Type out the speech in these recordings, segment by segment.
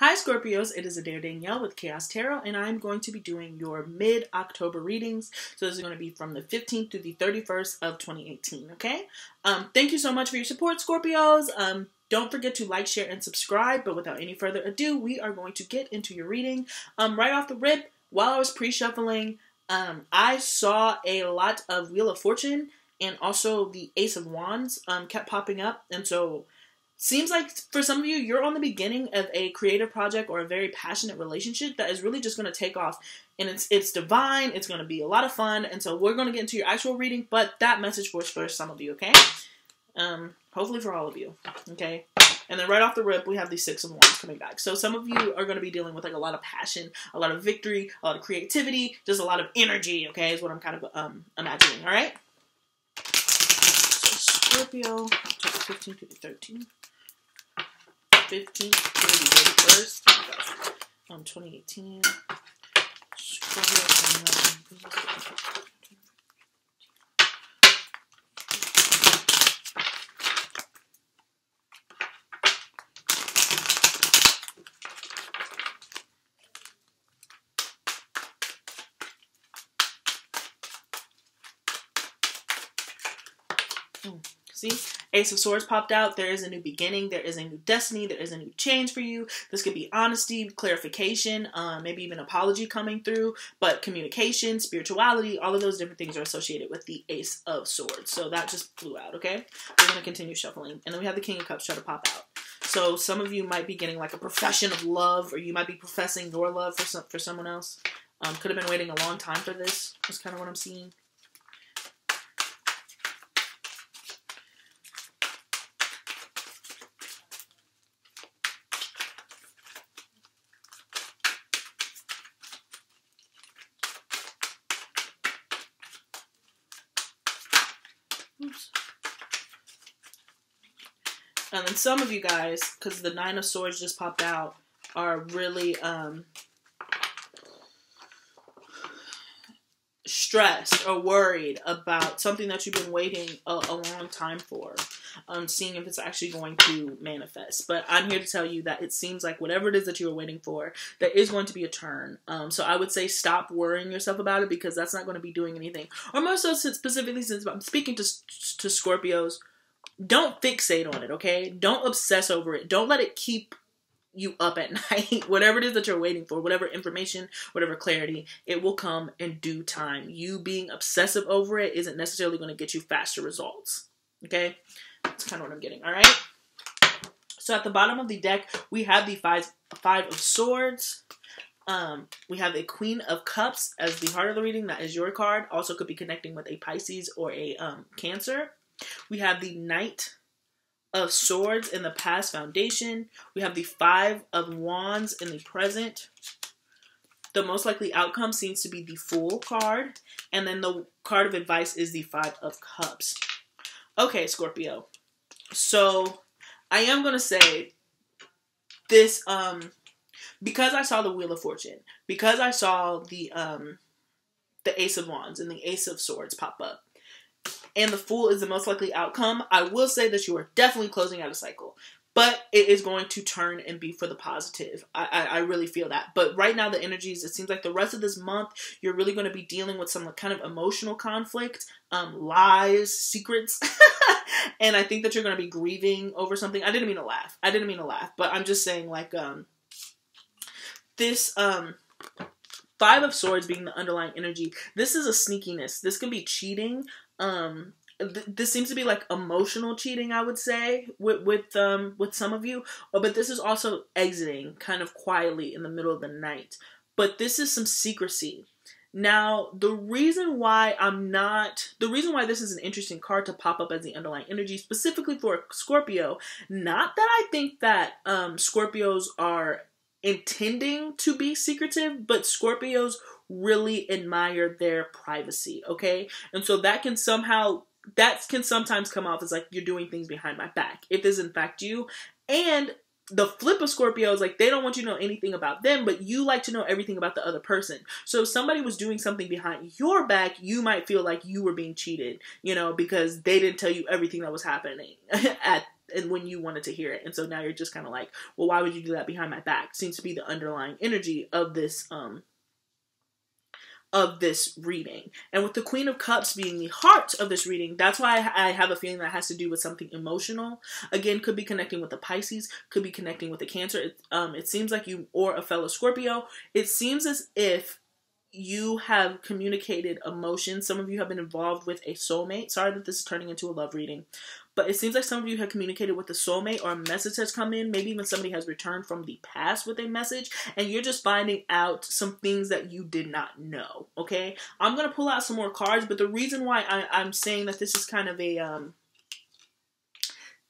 Hi Scorpios, it is Adair Danielle with Chaos Tarot, and I'm going to be doing your mid-October readings. So this is going to be from the 15th to the 31st of 2018, okay? Thank you so much for your support, Scorpios. Don't forget to like, share, and subscribe, but without any further ado, we are going to get into your reading. Right off the rip, while I was pre-shuffling, I saw a lot of Wheel of Fortune, and also the Ace of Wands kept popping up, and so seems like for some of you, you're on the beginning of a creative project or a very passionate relationship that is really just going to take off. And it's divine. It's going to be a lot of fun. And so we're going to get into your actual reading, but that message was for some of you, okay? Hopefully for all of you, okay? And then right off the rip, we have the Six of Wands coming back. So some of you are going to be dealing with like a lot of passion, a lot of victory, a lot of creativity, just a lot of energy, okay, is what I'm kind of imagining, all right? So Scorpio, October 15th to the 13th. 15th to the 31st, 2018. See? Ace of Swords popped out. There is a new beginning. There is a new destiny. There is a new change for you. This could be honesty, clarification, maybe even apology coming through. But communication, spirituality, all of those different things are associated with the Ace of Swords. So that just flew out, okay? We're going to continue shuffling. And then we have the King of Cups try to pop out. So some of you might be getting like a profession of love, or you might be professing your love for someone else. Could have been waiting a long time for this. That's kind of what I'm seeing. Oops. And then some of you guys, because the Nine of Swords just popped out, are really stressed or worried about something that you've been waiting a long time for. Seeing if it's actually going to manifest. But I'm here to tell you that it seems like whatever it is that you were waiting for, there is going to be a turn. So I would say stop worrying yourself about it, because that's not going to be doing anything. Or more so, specifically since I'm speaking to Scorpios, don't fixate on it, okay? Don't obsess over it. Don't let it keep you up at night. Whatever it is that you're waiting for, whatever information, whatever clarity, it will come in due time. You being obsessive over it isn't necessarily going to get you faster results, okay? That's kind of what I'm getting, all right? So at the bottom of the deck, we have the Five of Swords. We have a Queen of Cups as the heart of the reading. That is your card. Also could be connecting with a Pisces or a Cancer. We have the Knight of Swords in the past foundation. We have the Five of Wands in the present. The most likely outcome seems to be the Fool card. And then the card of advice is the Five of Cups. Okay, Scorpio. So I am going to say this, because I saw the Wheel of Fortune, because I saw the Ace of Wands and the Ace of Swords pop up, and the Fool is the most likely outcome, I will say that you are definitely closing out a cycle. But it is going to turn and be for the positive. I really feel that. But right now, the energies, it seems like the rest of this month, you're really going to be dealing with some kind of emotional conflict, lies, secrets. And I think that you're going to be grieving over something. I didn't mean to laugh. But I'm just saying, like, this Five of Swords being the underlying energy, this is a sneakiness. This can be cheating. This seems to be like emotional cheating, I would say, with some of you. But this is also exiting kind of quietly in the middle of the night. But this is some secrecy. Now, the reason why this is an interesting card to pop up as the underlying energy, specifically for Scorpio, not that I think that Scorpios are intending to be secretive, but Scorpios really admire their privacy, okay? And so that can sometimes come off as like you're doing things behind my back, if this is in fact you. And the flip of Scorpio is like they don't want you to know anything about them, but you like to know everything about the other person. So if somebody was doing something behind your back, you might feel like you were being cheated, you know, because they didn't tell you everything that was happening and when you wanted to hear it. And so now you're just kind of like, well, why would you do that behind my back? Seems to be the underlying energy of this reading. And with the Queen of Cups being the heart of this reading, that's why I have a feeling that has to do with something emotional. Again, could be connecting with the Pisces, could be connecting with the Cancer. It seems like you, or a fellow Scorpio, it seems as if you have communicated emotions. Some of you have been involved with a soulmate. Sorry that this is turning into a love reading, but it seems like some of you have communicated with a soulmate, or a message has come in. Maybe even somebody has returned from the past with a message, and you're just finding out some things that you did not know, okay? I'm going to pull out some more cards, but the reason why I'm saying that this is kind of a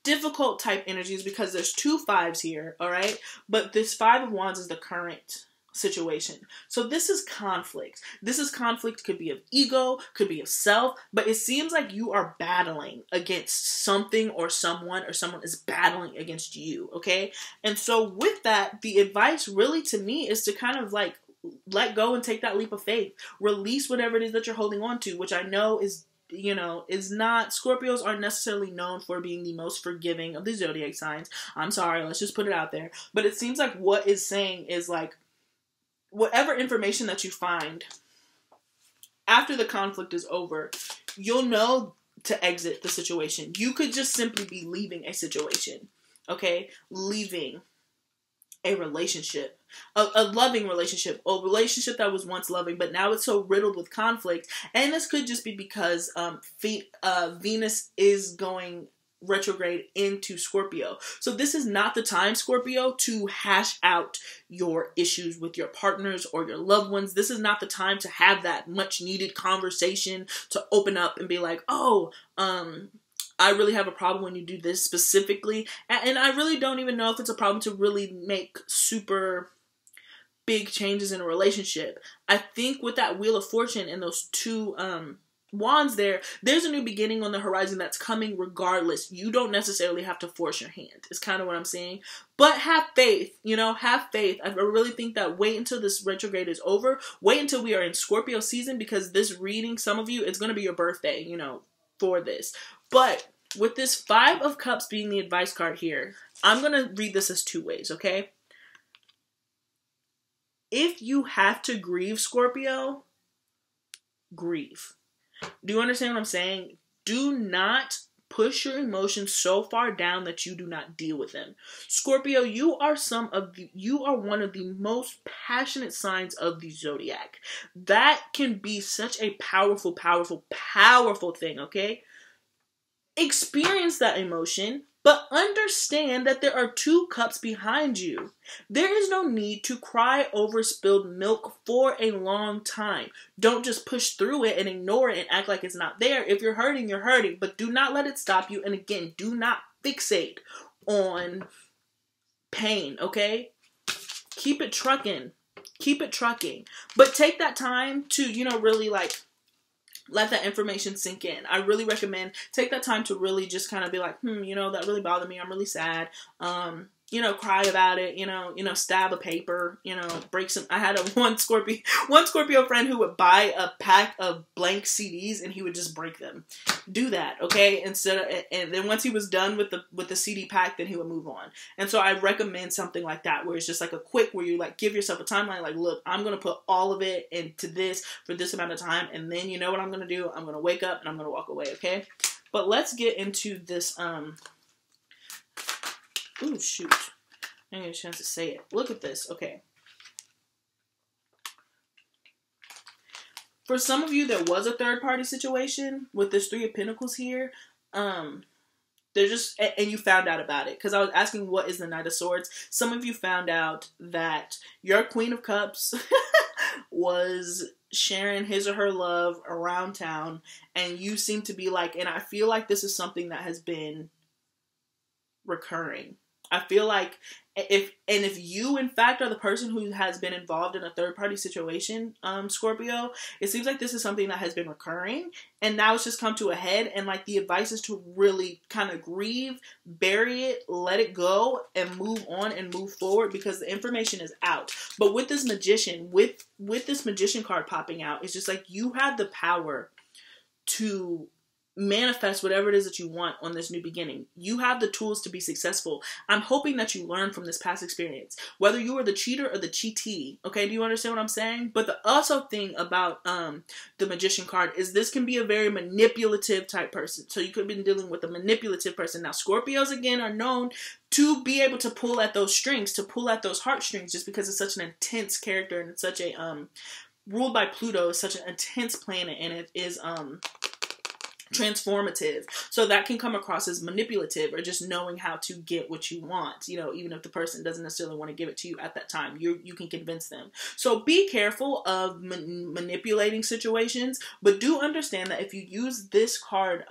difficult type energy is because there's 2 5s here, all right? But this 5 of Wands is the current situation. So this is conflict. This is conflict, could be of ego, could be of self, but it seems like you are battling against something or someone is battling against you, okay? And so with that, the advice really to me is to kind of like let go and take that leap of faith. Release whatever it is that you're holding on to, which I know is, you know, is not, Scorpios aren't necessarily known for being the most forgiving of the zodiac signs. I'm sorry, let's just put it out there. But it seems like what is saying is like, whatever information that you find after the conflict is over, you'll know to exit the situation. You could just simply be leaving a situation, okay? Leaving a relationship, a loving relationship, a relationship that was once loving, but now it's so riddled with conflict. And this could just be because Venus is going retrograde into Scorpio. So this is not the time, Scorpio, to hash out your issues with your partners or your loved ones. This is not the time to have that much needed conversation, to open up and be like, oh, I really have a problem when you do this specifically. And I really don't even know if it's a problem to really make super big changes in a relationship. I think with that Wheel of Fortune and those 2 Wands there's a new beginning on the horizon that's coming regardless. You don't necessarily have to force your hand. It's kind of what I'm saying. But have faith, you know, have faith. I really think that wait until this retrograde is over. Wait until we are in Scorpio season, because this reading, some of you, it's going to be your birthday, you know, for this. But with this 5 of Cups being the advice card here, I'm going to read this as 2 ways, okay? If you have to grieve, Scorpio, grieve. Do you understand what I'm saying? Do not push your emotions so far down that you do not deal with them. Scorpio, you are one of the most passionate signs of the zodiac. That can be such a powerful, powerful, powerful thing, okay? Experience that emotion, but understand that there are 2 cups behind you. There is no need to cry over spilled milk for a long time. Don't just push through it and ignore it and act like it's not there. If you're hurting, you're hurting, but do not let it stop you. And again, do not fixate on pain, okay? Keep it trucking. Keep it trucking. But take that time to, you know, really like let that information sink in. I really recommend take that time to really just kind of be like, you know, that really bothered me. I'm really sad. You know, cry about it, you know, stab a paper, you know, break some. I had one Scorpio friend who would buy a pack of blank CDs and he would just break them. Do that, okay? And then once he was done with the CD pack, then he would move on. And so I recommend something like that, where it's just like a quick, where you like give yourself a timeline, like, look, I'm going to put all of it into this for this amount of time. And then you know what I'm going to do? I'm going to wake up and I'm going to walk away, okay? But let's get into this, ooh, shoot. I didn't get a chance to say it. Look at this. Okay. For some of you, there was a third-party situation with this 3 of Pentacles here. They're just, and you found out about it. Because I was asking, what is the Knight of Swords? Some of you found out that your Queen of Cups was sharing his or her love around town. And you seem to be like, and I feel like this is something that has been recurring. I feel like if you in fact are the person who has been involved in a third party situation, Scorpio, it seems like this is something that has been recurring and now it's just come to a head, and like the advice is to really kind of grieve, bury it, let it go, and move on and move forward, because the information is out. But with this magician, with this magician card popping out, it's just like you have the power to manifest whatever it is that you want on this new beginning. You have the tools to be successful. I'm hoping that you learn from this past experience, whether you are the cheater or the cheatee. Okay, do you understand what I'm saying? But the also thing about the Magician card is this can be a very manipulative type person. So you could have been dealing with a manipulative person. Now, Scorpios, again, are known to be able to pull at those strings, to pull at those heartstrings, just because it's such an intense character and it's such a ruled by Pluto, is such an intense planet, and it is transformative. So that can come across as manipulative or just knowing how to get what you want. You know, even if the person doesn't necessarily want to give it to you at that time, you can convince them. So be careful of manipulating situations, but do understand that if you use this card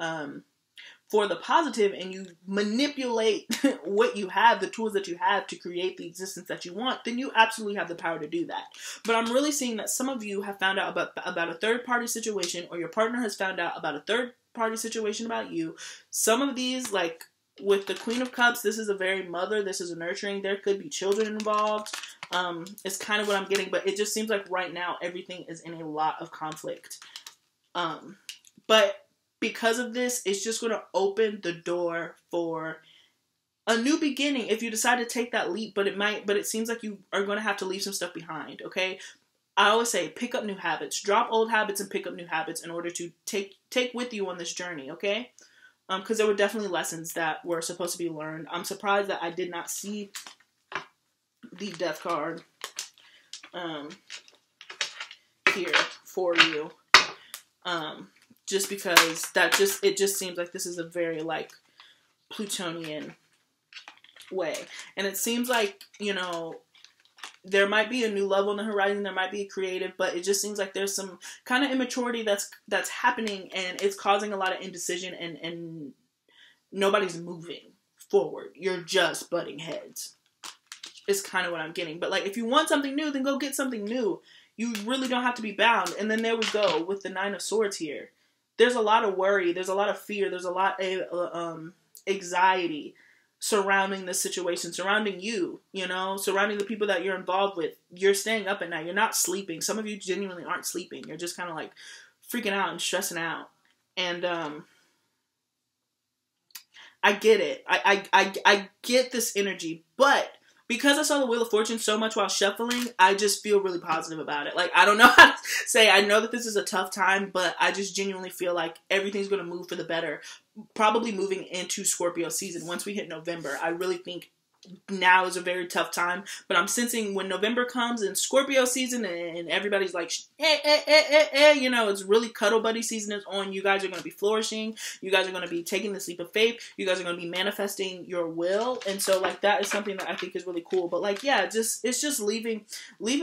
for the positive and you manipulate what you have, the tools that you have to create the existence that you want, then you absolutely have the power to do that. But I'm really seeing that some of you have found out about a third-party situation, or your partner has found out about a third-party situation about you. Some of these, like with the Queen of Cups, this is a very mother, this is a nurturing, there could be children involved. It's kind of what I'm getting, but it just seems like right now everything is in a lot of conflict. But because of this, it's just going to open the door for a new beginning if you decide to take that leap, but it seems like you are going to have to leave some stuff behind, okay? I always say pick up new habits. Drop old habits and pick up new habits in order to take with you on this journey, okay? Because there were definitely lessons that were supposed to be learned. I'm surprised that I did not see the Death card here for you. Just because it just seems like this is a very, like, Plutonian way. And it seems like, you know, there might be a new level on the horizon, there might be a creative, but it just seems like there's some kind of immaturity that's happening, and it's causing a lot of indecision, and nobody's moving forward. You're just butting heads. It's kind of what I'm getting. But, like, if you want something new, then go get something new. You really don't have to be bound. And then there we go with the Nine of Swords here. There's a lot of worry, there's a lot of fear, there's a lot of anxiety surrounding this situation, surrounding you, you know, surrounding the people that you're involved with. You're staying up at night, you're not sleeping. Some of you genuinely aren't sleeping. You're just kind of like freaking out and stressing out. And I get it. I get this energy, but because I saw the Wheel of Fortune so much while shuffling, I just feel really positive about it. Like, I don't know how to say, I know that this is a tough time, but I just genuinely feel like everything's going to move for the better. Probably moving into Scorpio season. Once we hit November, I really think now is a very tough time. But I'm sensing when November comes and Scorpio season and everybody's like, you know, it's really cuddle buddy season is on. You guys are going to be flourishing. You guys are going to be taking this leap of faith. You guys are going to be manifesting your will. And so, like, that is something that I think is really cool. But, like, yeah, it's just leaving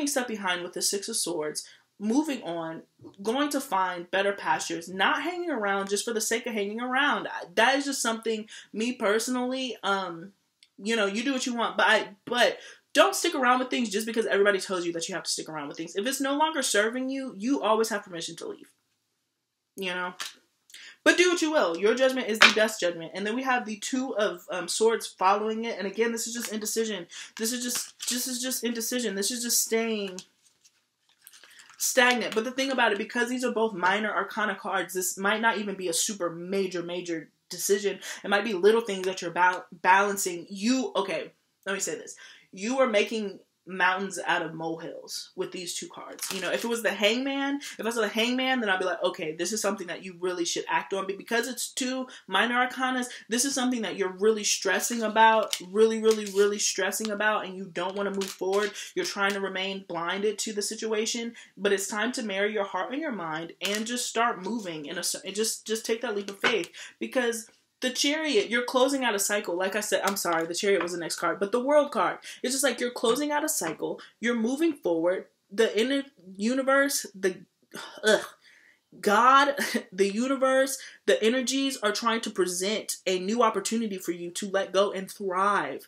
stuff behind with the Six of Swords. Moving on, going to find better pastures, not hanging around just for the sake of hanging around. That is just something, me personally, you know, you do what you want, but don't stick around with things just because everybody tells you that you have to stick around with things. If it's no longer serving you, you always have permission to leave. You know? But do what you will. Your judgment is the best judgment. And then we have the Two of Swords following it. And again, this is just indecision. This is just indecision. This is just staying stagnant. But the thing about it, because these are both minor arcana cards, this might not even be a super major decision. It might be little things that you're balancing. Okay, let me say this. You are making mountains out of molehills with these two cards. You know, if it was the Hangman, if I saw the Hangman, then I'd be like, okay, this is something that you really should act on. But because it's two minor arcanas, this is something that you're really stressing about, really stressing about, and you don't want to move forward. You're trying to remain blinded to the situation, but it's time to marry your heart and your mind and just start moving and just take that leap of faith. Because the Chariot, you're closing out a cycle. Like I said, I'm sorry, the Chariot was the next card, but the World card, it's just like you're closing out a cycle. You're moving forward. The inner universe, God, the universe, the energies are trying to present a new opportunity for you to let go and thrive.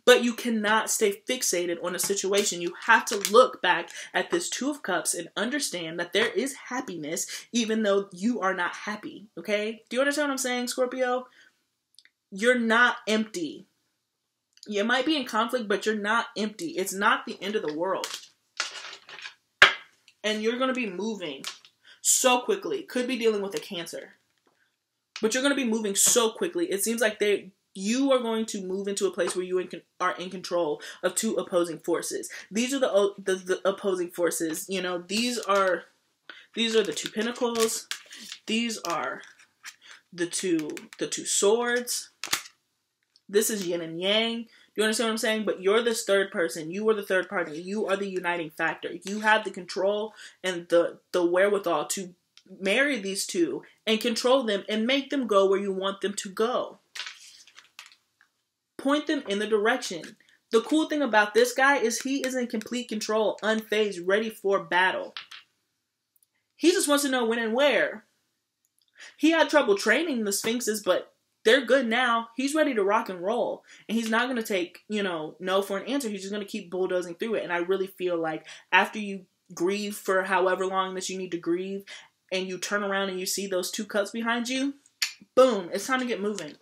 But you cannot stay fixated on a situation. You have to look back at this Two of Cups and understand that there is happiness even though you are not happy, okay? Do you understand what I'm saying, Scorpio? You're not empty. You might be in conflict, but you're not empty. It's not the end of the world. And you're going to be moving so quickly. Could be dealing with a Cancer. but you're going to be moving so quickly. It seems like you are going to move into a place where you are in control of two opposing forces. These are the opposing forces. You know, these are the two pentacles. These are the two swords. This is yin and yang. You understand what I'm saying? But you're this third person. You are the third party. You are the uniting factor. You have the control and the wherewithal to marry these two and control them and make them go where you want them to go. Point them in the direction. The cool thing about this guy is he is in complete control, unfazed, ready for battle. He just wants to know when and where. He had trouble training the Sphinxes, but they're good now. He's ready to rock and roll. And he's not going to take, no for an answer. He's just going to keep bulldozing through it. And I really feel like after you grieve for however long that you need to grieve, and you turn around and you see those two cups behind you, boom, it's time to get moving.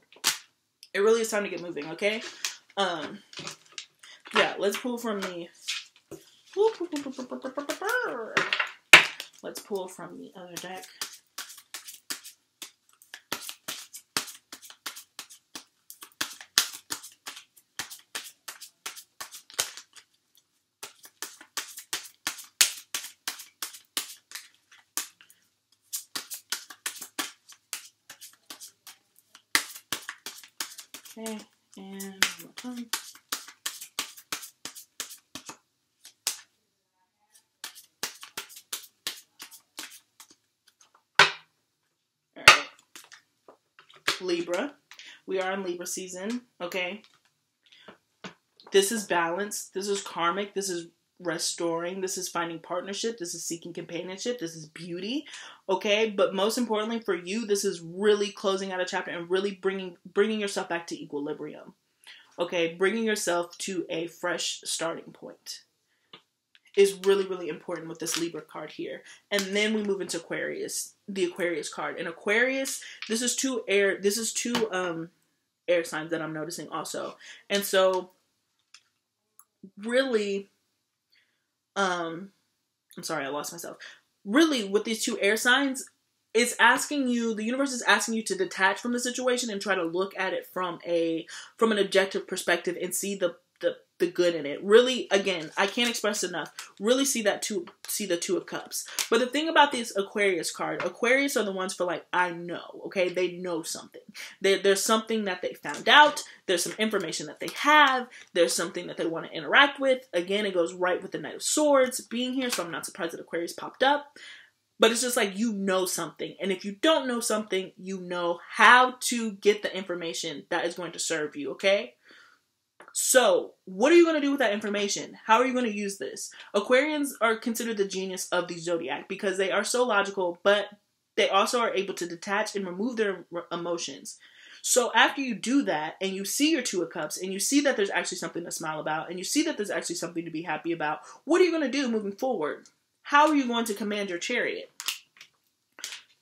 It really is time to get moving, okay? Yeah, let's pull from the... Let's pull from the other deck. Okay, and one more time. Alright. Libra. We are in Libra season, okay? This is balance. This is karmic. This is restoring. This is finding partnership. This is seeking companionship. This is beauty, okay? But most importantly for you, this is really closing out a chapter and really bringing yourself back to equilibrium, okay? Bringing yourself to a fresh starting point is really, really important with this Libra card here. And then we move into Aquarius, the Aquarius card. And Aquarius, this is two air signs that I'm noticing also. And so really, I'm sorry, I lost myself. Really, with these two air signs, it's asking you, the universe is asking you to detach from the situation and try to look at it from an objective perspective and see the good in it. Really, again, I can't express enough. Really see the Two of Cups. But the thing about this Aquarius card, Aquarius are the ones for like, I know, okay? They know something. There's something that they found out. There's some information that they have. There's something that they want to interact with. Again, it goes right with the Knight of Swords being here, so I'm not surprised that Aquarius popped up. But it's just like, you know something. And if you don't know something, you know how to get the information that is going to serve you, okay? So, what are you going to do with that information? How are you going to use this? Aquarians are considered the genius of the Zodiac because they are so logical, but they also are able to detach and remove their emotions. So after you do that, and you see your Two of Cups, and you see that there's actually something to smile about, and you see that there's actually something to be happy about, what are you going to do moving forward? How are you going to command your chariot?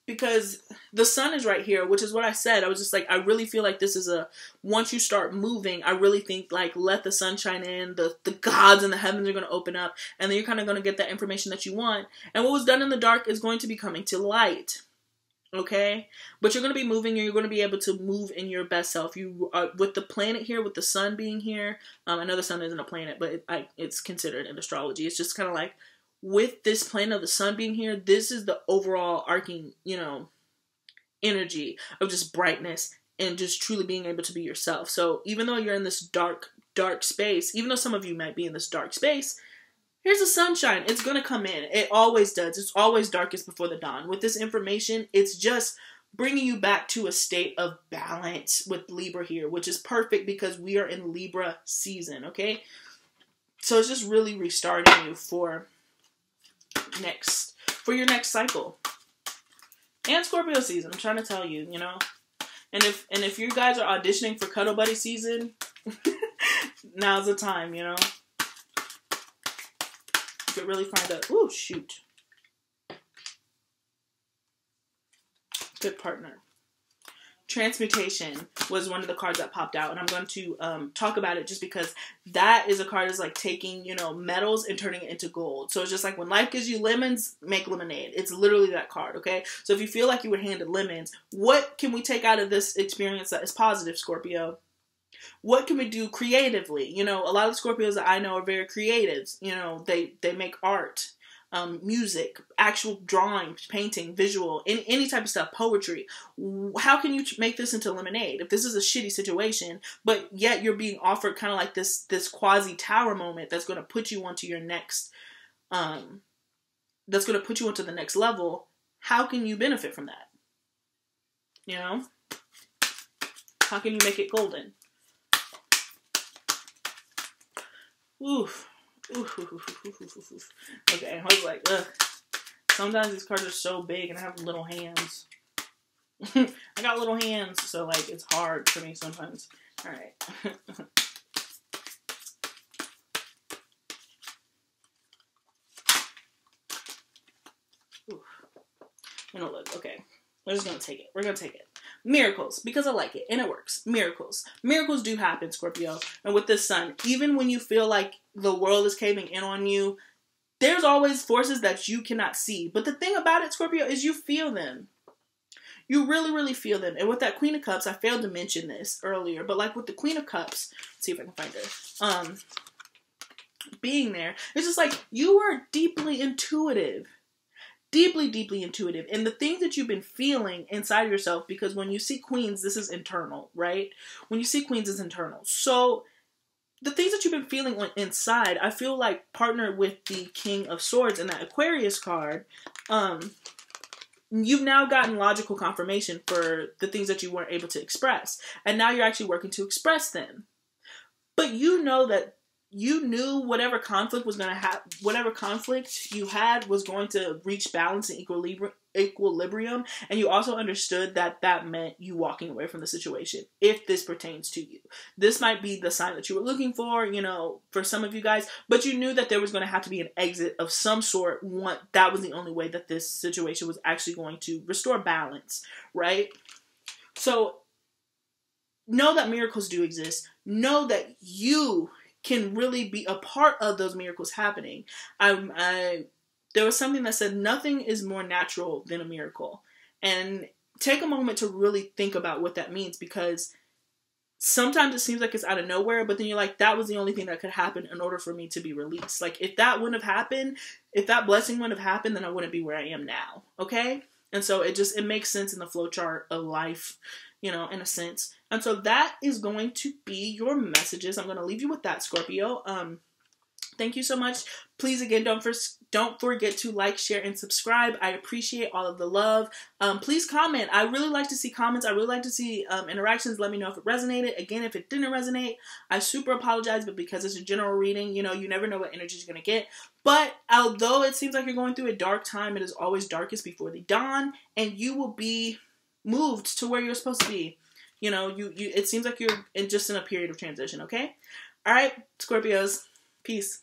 Because the sun is right here, which is what I said. I was just like, I really feel like this is once you start moving, I really think like, let the sun shine in, the gods and the heavens are going to open up, and then you're kind of going to get that information that you want. And what was done in the dark is going to be coming to light. Okay? But you're going to be moving, and you're going to be able to move in your best self. You are, with the planet here, with the sun being here, I know the sun isn't a planet, but it's considered in astrology. It's just kind of like, with this planet of the sun being here, this is the overall arcing, energy of just brightness and just truly being able to be yourself. So even though you're in this dark space, even though some of you might be in this dark space, here's the sunshine. It's going to come in. It always does. It's always darkest before the dawn. With this information, it's just bringing you back to a state of balance with Libra here, which is perfect because we are in Libra season, okay? So it's just really restarting you for your next cycle. And Scorpio season, I'm trying to tell you, And if you guys are auditioning for Cuddle Buddy season, now's the time, You could really find a good partner. Transmutation was one of the cards that popped out, and I'm going to talk about it just because that is a card that's like taking, you know, metals and turning it into gold. So it's just like when life gives you lemons, make lemonade. It's literally that card, okay? So if you feel like you were handed lemons, what can we take out of this experience that is positive, Scorpio? What can we do creatively? You know, a lot of Scorpios that I know are very creative. You know, they make art. Music, actual drawing, painting, visual, any type of stuff, poetry. How can you make this into lemonade? If this is a shitty situation, but yet you're being offered kind of like this quasi tower moment that's going to put you onto your next, that's going to put you onto the next level. How can you benefit from that? You know? How can you make it golden? Oof. Okay, I was like, ugh. Sometimes these cards are so big and I have little hands. I got little hands, so like it's hard for me sometimes. Alright. You know, look, okay. We're just gonna take it. We're gonna take it. Miracles, because I like it, and it works. Miracles. Miracles do happen, Scorpio. And with this sun, even when you feel like the world is caving in on you, there's always forces that you cannot see. But the thing about it, Scorpio, is you feel them. You really, really feel them. And with that Queen of Cups, I failed to mention this earlier, but like with the Queen of Cups, let's see if I can find her. Being there, it's just like you are deeply intuitive. Deeply, deeply intuitive. And the things that you've been feeling inside of yourself, because when you see queens, this is internal, right? When you see queens, it's internal. So the things that you've been feeling on inside, I feel like partnered with the King of Swords and that Aquarius card, you've now gotten logical confirmation for the things that you weren't able to express. And now you're actually working to express them. But you know that you knew whatever conflict was going to happen, whatever conflict you had was going to reach balance and equilibrium. And you also understood that that meant you walking away from the situation, if this pertains to you. This might be the sign that you were looking for, you know, for some of you guys, but you knew that there was going to have to be an exit of some sort. That was the only way that this situation was actually going to restore balance, right? So know that miracles do exist. Know that you can really be a part of those miracles happening. There was something that said nothing is more natural than a miracle. And take a moment to really think about what that means, because sometimes it seems like it's out of nowhere, but then you're like, that was the only thing that could happen in order for me to be released. Like, if that wouldn't have happened, if that blessing wouldn't have happened, then I wouldn't be where I am now. Okay? And so it makes sense in the flowchart of life, you know, in a sense. And so that is going to be your messages. I'm going to leave you with that, Scorpio. Thank you so much. Please, again, don't forget to like, share, and subscribe. I appreciate all of the love. Please comment. I really like to see comments. I really like to see interactions. Let me know if it resonated. Again, if it didn't resonate, I super apologize, but because it's a general reading, you know, you never know what energy you're going to get. But although it seems like you're going through a dark time, it is always darkest before the dawn, and you will be moved to where you're supposed to be. You know, it seems like you're just in a period of transition, okay? All right, Scorpios. Peace.